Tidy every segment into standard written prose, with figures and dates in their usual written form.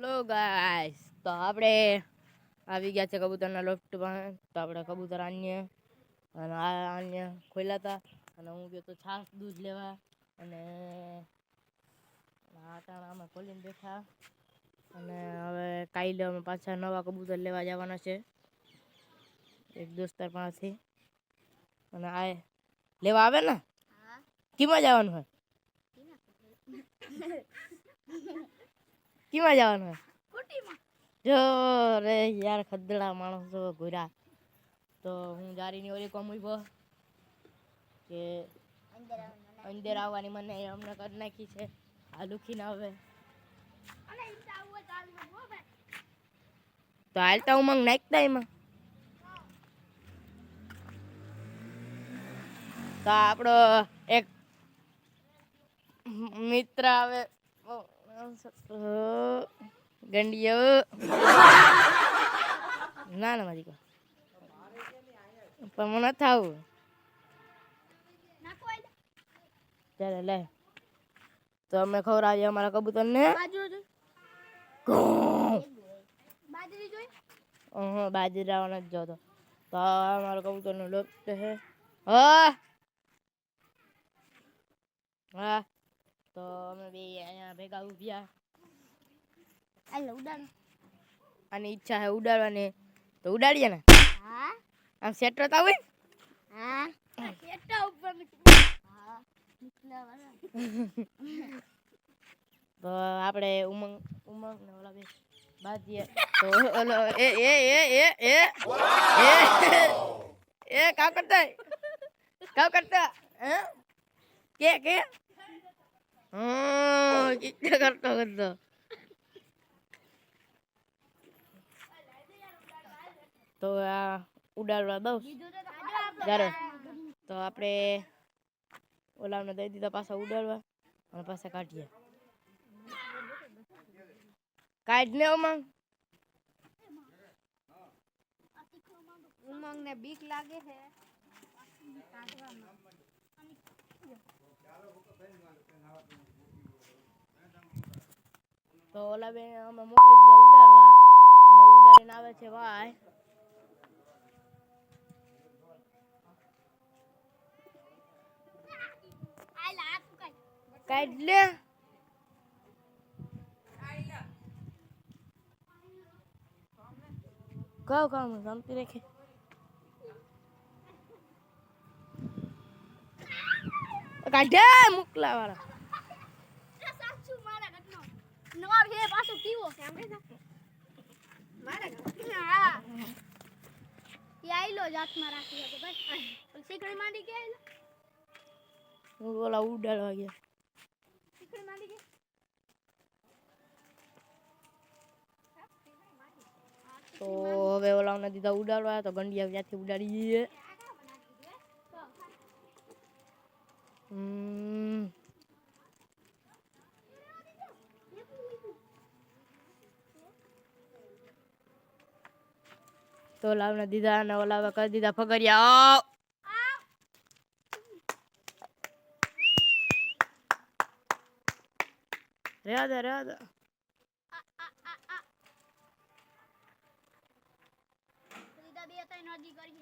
લો guys, તો આપણે આવી ગયા છે કબૂતરના લોફ્ટમાં. તો આપણે કબૂતર આન્ય ખોલ્યા હતા અને હું ગયો તો છાસ દૂધ લેવા અને આટાણામાં ખોલીને બેઠા. અને હવે કાલે અમે પાછા નવા કબૂતર લેવા જવાના છે એક દોસ્તાર પાસેથી. અને આ લેવા આવે ને કીમાં જવાનું હોય? કીમાં જવાનું હોય? જો રે યાર ખદડા માણસો ઘોરા. તો હું જારીની ઓલી કોમ ઉભો કે અંદર આવવાની મને અમને કરી નાખી છે. આ લુખી ના આવે તો હાલતા ઉમંગ નાખતા એમાં. તો આપણો એક મિત્ર આવે ગંડિયો ના ના મારી પણ મને નથી આવું. ચાલે લે તો અમે ખવડાવીએ અમારા કબૂતરને બાજરાવા નથી જોતો. તો અમારા કબૂતરનો લોટ છે. હા તો અમે બે અહીંયા ભેગા ઉભ્યા. આની ઈચ્છા છે ઉડાડવાની, તો ઉડાડીએ ને. આમ સેટ થતા હોય. તો આપણે ઉમંગ ને ઓલા બે બાજીએ તો ઓલો એ કાવ કરતા હે કે કિત્તે કરતો તો આ ઉડાડવા દઉં જ્યારે તો આપણે ઓલાને દઈ દીધા પાછા ઉડાડવા અને પાછા કાઢીએ. કાઢ ને ઉમંગ ને બીક લાગે છે. તો ઓલા બે અમે મોકલી દીધા ઉડાડવા અને ઉડાડીને આવે છે ભાઈ. કાઢ લે કામ શાંતિ રાખે. કાઢે મુકલા વાળા ઉડાડવા ગયા. તો હવે ઓલાને દીધા ઉડાડવા તો ગંડિયા ત્યાંથી ઉડાડી દઈએ. તો ઓલાને દીધા અને ઓલા કરી દીધા ફગરિયા. રેવા દે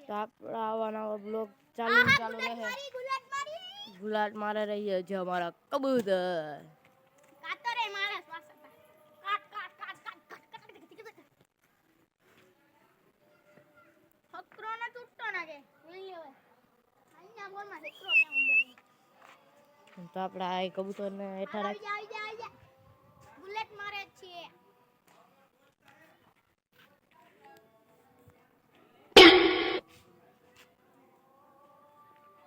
તો આપણા આવા નવા બ્લોગ ચાલુ રહે. ગુલાટ મારે રહીએ છે અમારા કબૂતર. તો આપણે આ કબૂતરને હેઠા રાખી બુલેટ મારે છીએ.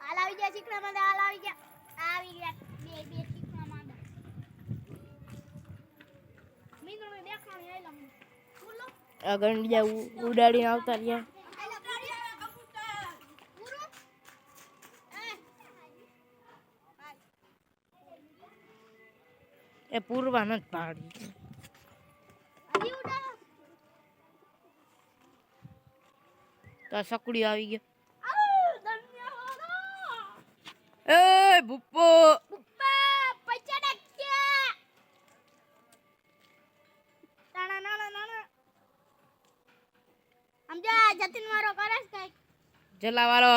હાલ આવી ગયા ચીકણા માંદા. હાલ આવી ગયા બે ચીકણા માંદા. મીંદોને દેખાણી આયલા બોલો આ ગંડિયા ઉડાડીને આવતા રહ્યા. એ પૂરવા નથી પાડી. તો સકડી આવી ગયા. એ ભૂપો પૈસા નાખ્યા. સમજા જતીન મારો કરસ કઈક જલાવાળો